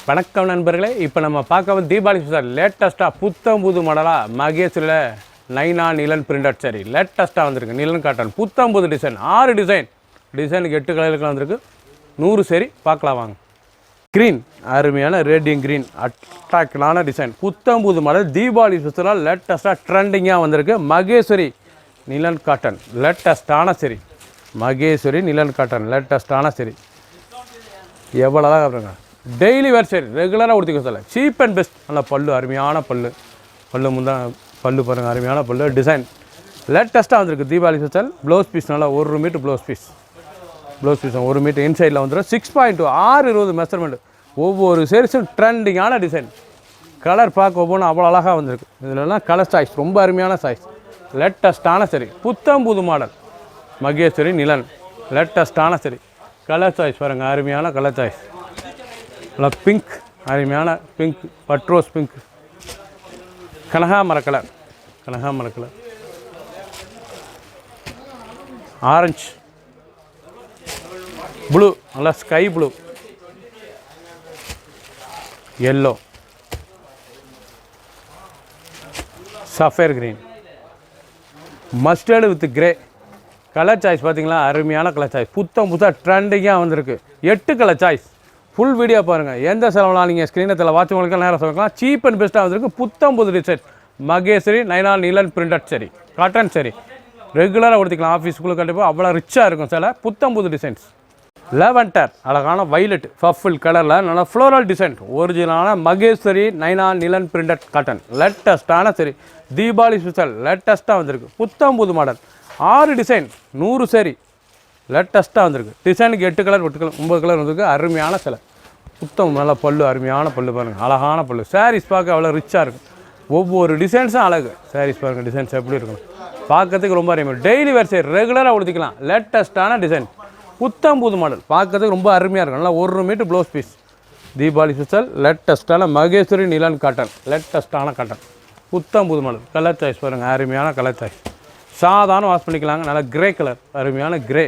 வணக்கம் நண்பர்களே. இப்போ நம்ம பார்க்க தீபாவளி ஸ்பெஷல் லேட்டஸ்ட்டாக புத்தம் புது மாடலாக மகேஷில் நைனா நிலன் பிரிண்டட் சரி லேட்டஸ்ட்டாக வந்திருக்கு. நிலன் காட்டன் புத்தம் புது டிசைன் 6 டிசைனுக்கு 8 கலருக்கு வந்திருக்கு. 100 சரி பார்க்கலாம் வாங்க. க்ரீன் அருமையான ரேடியம் க்ரீன் அட்ராக்டான டிசைன் புத்தம் புது மாடல் தீபாவளி ஸ்பெஷலாக லேட்டஸ்ட்டாக ட்ரெண்டிங்காக வந்திருக்கு. மகேஸ்வரி நிலன் காட்டன் லேட்டஸ்ட்டான சரி மகேஸ்வரி நிலன் காட்டன் லேட்டஸ்ட்டான சரி எவ்வளோ தான் பாருங்க. டெய்லி வேர் சரி ரெகுலராக உடுத்திக்க சொல்ல சீப் அண்ட் பெஸ்ட். நல்லா பல்லு அருமையான பல்லு முந்தா பல்லு பாருங்கள் அருமையான பல்லு டிசைன் லேட்டஸ்ட்டாக வந்திருக்கு. தீபாவளி ஸ்பெஷல் ப்ளவுஸ் பீஸ் நல்லா 1 மீட்டர் ப்ளவுஸ் பீஸ் 1 மீட்டர் இன்சைடில் வந்துடும். 6.2 620 மெஷர்மெண்ட். ஒவ்வொரு சேரீஸும் ட்ரெண்டிங்கான டிசைன். கலர் பார்க்க ஒவ்வொன்றும் அவ்வளோ அழகாக வந்திருக்கு. இதிலலாம் கலர் சாய்ஸ் ரொம்ப அருமையான சாய்ஸ். லேட்டஸ்ட்டான சரி புத்தம் புது மாடல் மகேஸ்வரி நிலன் லேட்டஸ்ட்டான சரி கலர் சாய்ஸ் பாருங்கள் அருமையான கலர் சாய்ஸ். நல்லா பிங்க் அருமையான பிங்க் பட்ரோஸ் பிங்க் கனகாமர கலர் ஆரஞ்சு ப்ளூ நல்லா sky blue yellow sapphire green mustard with grey colour choice பார்த்தீங்களா அருமையான கலர் சாய்ஸ். புதுசாக ட்ரெண்டிங்காக வந்திருக்கு. 8 கலர் சாய்ஸ். ஃபுல் வீடியோ பாருங்கள். எந்த செலவுலாம் நீங்கள் ஸ்க்ரீனத்தில் வாட்சவங்களுக்கு நேரம் சொல்லிக்கலாம். சீப் அண்ட் பெஸ்ட்டாக வந்திருக்கு. புத்தம் புது டிசைன் மகேஸ்வரி நைனா நிலன் பிரிண்டட் சரி காட்டன் சரி ரெகுலராக உடுத்திக்கலாம். ஆஃபீஸ்க்குள்ளே கண்டிப்பாக அவ்வளோ ரிச்சாக இருக்கும் சில புத்தம் புது டிசைன்ஸ். லெவன்டர் அழகான வைலட் பர்பிள் கலரில் நல்லா ஃப்ளோரல் டிசைன் ஒரிஜினலான மகேஸ்வரி நைனா நிலன் பிரிண்டட் காட்டன் லேட்டஸ்ட்டான சரி தீபாவளி ஸ்பெஷல் லேட்டஸ்ட்டாக வந்திருக்கு. புத்தம் புது மாடல் 6 டிசைன் 100 சரி லேட்டஸ்ட்டாக வந்திருக்கு. டிசைனுக்கு 8 கலர் 9 கலர் வந்திருக்கு. அருமையான சிலை புத்தம் நல்லா பல்லு அருமையான பல்லு பாருங்கள் அழகான பல்லு. சாரீஸ் பார்க்க அவ்வளோ ரிச்சாக இருக்கும். ஒவ்வொரு டிசைன்ஸும் அழகு. சாரீஸ் பாருங்கள் டிசைன்ஸ் எப்படி இருக்கணும் பார்க்கறதுக்கு ரொம்ப அருமையாக. டெய்லி வேர் சரி ரெகுலராக உடுத்திக்கலாம். லேட்டஸ்ட்டான டிசைன் புத்தம் புது மாடல் பார்க்கறதுக்கு ரொம்ப அருமையாக இருக்கும். நல்லா 1 metre blouse piece Deepavali special லேட்டஸ்ட்டான மகேஸ்வரி நிலன் காட்டன் லேட்டஸ்ட்டான காட்டன் புத்தம் புது மாடல். கலர் சாய்ஸ் பாருங்கள் அருமையான கலர் சாய்ஸ். சாதாரண வாஷ் பண்ணிக்கலாங்க. நல்லா கிரே கலர் அருமையான grey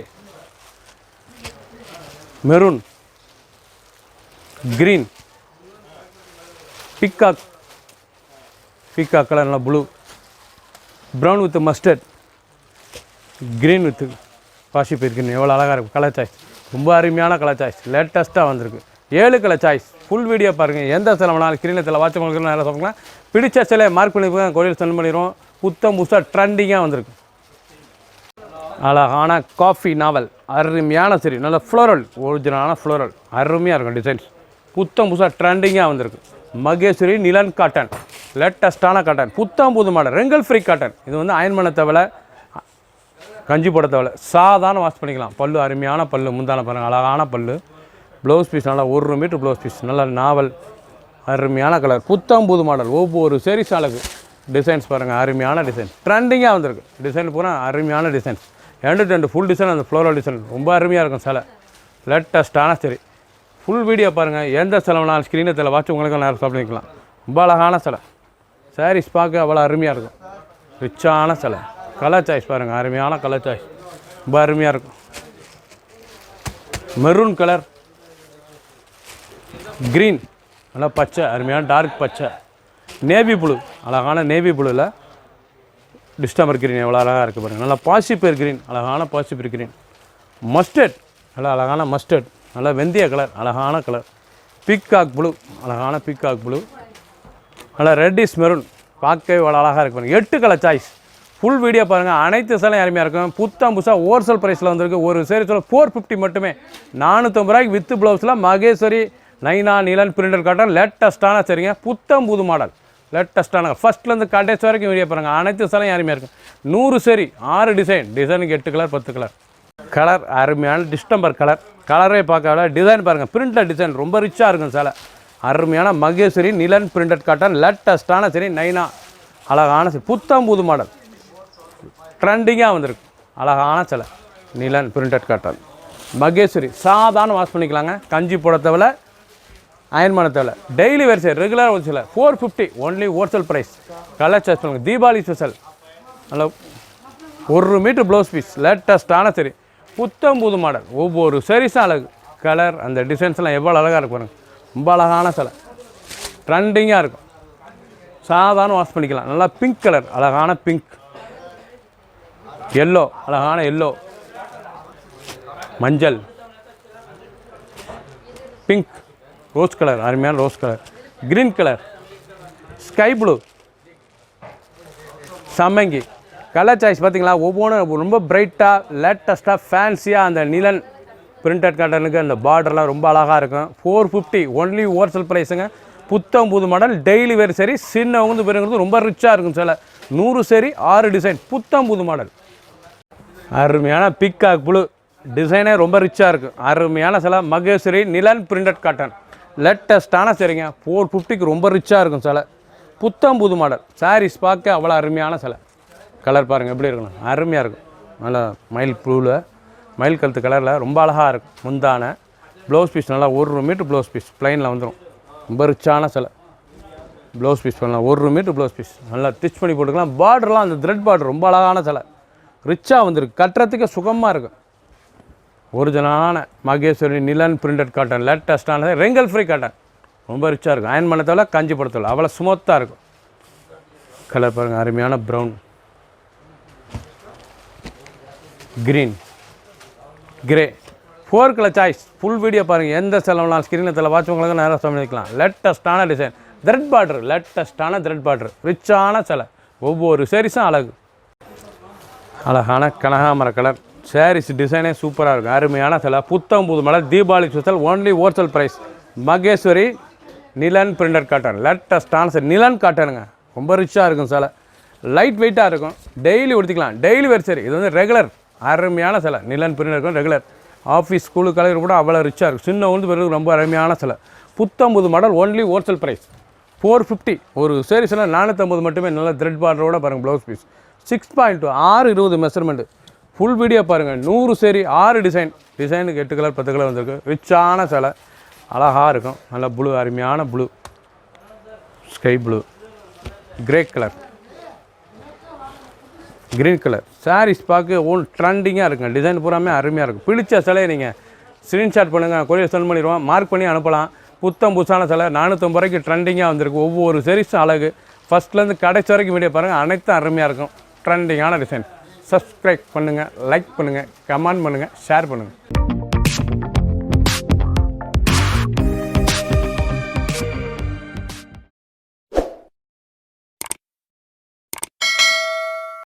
maroon green peacock colour நல்லா blue brown with mustard green with பாசி பயிர்கின் எவ்வளோ அழகாக இருக்கும். கலர் சாய்ஸ் ரொம்ப அருமையான கலர் சாய்ஸ் லேட்டஸ்ட்டாக வந்திருக்கு. 7 கலர் சாய்ஸ். ஃபுல் வீடியோ பாருங்கள். எந்த சில வேணாலும் ஸ்க்ரீனில் வாட்சவங்களுக்கு நேரம் சொல்லலாம். பிடிச்ச சிலை மார்க் பண்ணி கோயில் சென்ட் பண்ணிடுவோம். புத்தம் புதுசாக ட்ரெண்டிங்காக வந்திருக்கு. அழகான காஃபி நாவல் அருமையான சரி நல்ல ஃப்ளோரல் ஒரிஜினலான ஃப்ளோரல் அருமையாக இருக்கும். டிசைன்ஸ் புத்தம் புதுசாக ட்ரெண்டிங்காக வந்திருக்கு. மகேஸ்வரி நிலன் காட்டன் லேட்டஸ்ட்டான காட்டன் புத்தம் புது மாடல் ரெங்கல் ஃப்ரீ காட்டன். இது வந்து அயன் பண்ண தேவை கஞ்சி போட தேவை சாதாரண வாஷ் பண்ணிக்கலாம். பல்லு அருமையான பல்லு முந்தான பாருங்கள் அழகான பல்லு. ப்ளவுஸ் பீஸ் நல்லா 1 மீட்டர் ப்ளவுஸ் பீஸ் நல்லா நாவல் அருமையான கலர் புத்தம் புது மாடல். ஒவ்வொரு சேரீஸ் அழகு. டிசைன்ஸ் பாருங்கள் அருமையான டிசைன் ட்ரெண்டிங்காக வந்திருக்கு. டிசைன் பூரா அருமையான டிசைன்ஸ். 2 ஃபுல் டிசைன் அந்த ஃப்ளோரல் டிசைன் ரொம்ப அருமையாக இருக்கும். சிலை லேட்டஸ்ட்டான சரி ஃபுல் வீடியோ பாருங்கள். எந்த செலவுனாலும் ஸ்க்ரீனத்தில் வாட்சி உங்களுக்கு நேரம் சாப்பிட்டுக்கலாம். ரொம்ப அழகான சிலை. சாரீஸ் பார்க்க அவ்வளோ அருமையாக இருக்கும். ரிச்சான சிலை. கலர் சாய்ஸ் பாருங்கள் அருமையான கலர் சாய்ஸ் ரொம்ப அருமையாக இருக்கும். மெரூன் கலர் க்ரீன் நல்லா பச்சை அருமையான டார்க் பச்சை நேவி ப்ளூ அழகான நேவி ப்ளூவில் டிஸ்டம்பர் க்ரீன் எவ்வளோ அழகாக இருக்குது பாருங்கள். நல்லா பாசிப்பேர் க்ரீன் அழகான பாசிப்பேர் க்ரீன் மஸ்டர்ட் நல்லா அழகான மஸ்டர்ட் நல்லா வெந்தய கலர் அழகான கலர் பீகாக் ப்ளூ அழகான பீகாக் ப்ளூ நல்லா ரெட்டிஷ் மெரூன் பார்க்கவே இவ்வளோ அழகாக இருக்கு பாருங்கள். 8 கலர் சாய்ஸ். ஃபுல் வீடியோ பாருங்கள். அனைத்து சிலையும் அருமையாக இருக்கும். புத்தம் புதுசாக ஹோல்சேல் ப்ரைஸில் வந்திருக்கு. ஒரு சேரீ சொல்ல 450 மட்டுமே 450 ரூபாய்க்கு வித் ப்ளவுஸில் மகேஸ்வரி நைனா நிலன் பிரிண்டட் காட்டன் லேட்டஸ்ட்டான சரிங்க புத்தம் புது மாடல் லேட்டஸ்ட்டான ஃபஸ்ட்லேருந்து கடைசி வரைக்கும் வீடியோ பாருங்கள். அனைத்து சிலையும் அருமையாக இருக்கும். 100 சரி 6 டிசைனுக்கு 8 கலர் 10 கலர் கலர் அருமையான டிஸ்டம்பர் கலரே பார்க்க டிசைன் பாருங்கள். பிரிண்டட் டிசைன் ரொம்ப ரிச்சாக இருக்கும் சிலை அருமையான மகேஸ்வரி நிலன் பிரிண்டட் காட்டன் லேட்டஸ்ட்டான சரி நைனா அழகான சரி புத்தம் புது மாடல் ட்ரெண்டிங்காக வந்திருக்கு. அழகான சிலை நிலன் பிரிண்டட் காட்டன் மகேஸ்வரி சாதாரண வாஷ் பண்ணிக்கலாங்க. கஞ்சி போட தேவை அயன் பண்ண தேவை. டெய்லி வேர் சரி ரெகுலராக ஒரு சில 450 only wholesale price. Colour choice பண்ணுங்கள். தீபாவளி ஸ்பெஷல் நல்லா 1 மீட்டர் ப்ளவுஸ் பீஸ் லேட்டஸ்ட்டான சரி புத்தம் புது மாடல். ஒவ்வொரு சாரீஸும் அழகு. கலர் அந்த டிசைன்ஸ்லாம் எவ்வளோ அழகாக இருக்கு பாருங்கள். ரொம்ப அழகான சிலை, ட்ரெண்டிங்காக இருக்கும். சாதாரண வாஷ் பண்ணிக்கலாம். நல்லா பிங்க் கலர், அழகான பிங்க், எல்லோ, அழகான எல்லோ, மஞ்சள், பிங்க், ரோஸ் கலர், அருமையான rose colour, green colour, sky blue, சம்மங்கி. கலர் சாய்ஸ் பார்த்தீங்களா, ஒவ்வொன்றும் ரொம்ப பிரைட்டாக, லேட்டஸ்ட்டாக, ஃபேன்சியாக. அந்த நிலன் பிரிண்டட் காட்டனுக்கு அந்த பார்டர்லாம் ரொம்ப அழகாக இருக்கும். 450 ஒன்லி ஹோல்சேல் ப்ரைஸுங்க. புத்தம் புது மாடல், டெய்லி வேர் சரி, சின்னவங்க பெருங்கிறது ரொம்ப ரிச்சாக இருக்கும். சில 100 சரி 6 டிசைன், புத்தம் புது மாடல். அருமையான பிக்காக் ப்ளூ டிசைனே ரொம்ப ரிச்சாக இருக்கும். அருமையான சில மகேஸ்வரி நிலன் பிரிண்டட் காட்டன், லேட்டஸ்ட்டான சரிங்க. 450க்கு ரொம்ப ரிச்சாக இருக்கும். சில புத்தம் புது மாடல் சாரீஸ் பார்க்க அவ்வளோ அருமையான சிலை. கலர் பாருங்கள் எப்படி இருக்கணும், அருமையாக இருக்கும். நல்லா மயில் ப்ளூவில், மயில் கழுத்து கலரில் ரொம்ப அழகாக இருக்கும். முந்தான ப்ளவுஸ் பீஸ் நல்லா 1 மீட்டர் ப்ளவுஸ் பீஸ் ப்ளைனில் வந்துடும். ரொம்ப ரிச்சான சிலை. ப்ளவுஸ் பீஸ் பண்ணலாம் 1 மீட்டர் ப்ளவுஸ் பீஸ் நல்லா ஸ்டிச் பண்ணி போட்டுக்கலாம். பார்டர்லாம் அந்த த்ரெட் பார்டர் ரொம்ப அழகான சிலை, ரிச்சாக வந்துருக்கு. கட்டுறதுக்கு சுகமாக இருக்கும். ஒரிஜினலான மகேஸ்வரி நிலன் பிரிண்டட் காட்டன், லேட்டஸ்ட்டானது, ரெங்கல் ஃப்ரீ காட்டன், ரொம்ப ரிச்சாக இருக்கும். அயன் பண்ணத்தோட காஞ்சி படுத்தல அவ்வளோ ஸ்மூத்தாக இருக்கும். கலர் பாருங்கள், அருமையான brown, green, grey, 4 colour choice. Full video பாருங்கள். எந்த செலவுலாம் ஸ்க்ரீனில் தலை வாட்சவங்களுக்கு நேரம் சமைக்கலாம். லேட்டஸ்ட்டான டிசைன், த்ரெட் பார்டர், லேட்டஸ்ட்டான த்ரெட் பார்டர், ரிச்சான சிலை. ஒவ்வொரு சாரீஸும் அழகு. அழகான கனகாமர கலர் சாரீஸ் டிசைனே சூப்பராக இருக்கும். அருமையான சிலை, புத்தம் புது மாடல், Deepavali special, only wholesale price. Maheshwari nylon printed cotton, லேட்டஸ்ட்டான சிலை, நிலன் காட்டனுங்க. ரொம்ப ரிச்சாக இருக்கும் சிலை, லைட் வெயிட்டாக இருக்கும். டெய்லி உடுத்திக்கலாம், டெய்லி வேர் சரி. இது வந்து ரெகுலர், அருமையான சிலை. நிலன் பிரிண்டட் இருக்கும், ரெகுலர் ஆஃபீஸ் ஸ்கூலு கலர் கூட அவ்வளோ ரிச்சாக இருக்கும். சின்ன வந்து பிறகு ரொம்ப அருமையான சிலை. புத்தம் புது மாடல், ஒன்லி ஹோல்சேல் ப்ரைஸ் 450. ஒரு சாரீஸில் 450 மட்டுமே. நல்ல த்ரெட் பார்டரோட பாருங்கள். Blouse piece 6.2 6:20 measurement. Full video பாருங்கள். 100 சரி 6 டிசைன், டிசைனுக்கு 8 கலர் 10 கலர் வந்திருக்கு. ரிச்சான சிலை, அழகாக இருக்கும். நல்ல ப்ளூ, அருமையான blue, sky blue, grey colour, green colour. Sarees பார்க்க ட்ரெண்டிங்காக இருக்குங்க. டிசைன் பூராமே அருமையாக இருக்கும். பிடிச்ச சிலையை நீங்கள் ஸ்க்ரீன்ஷாட் பண்ணுங்கள், கொரியர் சென்ட் பண்ணிடுவோம். மார்க் பண்ணி அனுப்பலாம். புத்தம் புதுசான சிலை 450 ரூபாய்க்கு ட்ரெண்டிங்காக வந்திருக்கு. ஒவ்வொரு சாரீஸும் அழகு. ஃபஸ்ட்லேருந்து கடைசி வரைக்கும் வீடியோ பாருங்கள், அனைத்தும் அருமையாக இருக்கும். ட்ரெண்டிங்கான டிசைன். சப்ஸ்கிரைப் பண்ணுங்கள், லைக் பண்ணுங்கள், கமெண்ட் பண்ணுங்கள், ஷேர் பண்ணுங்கள்.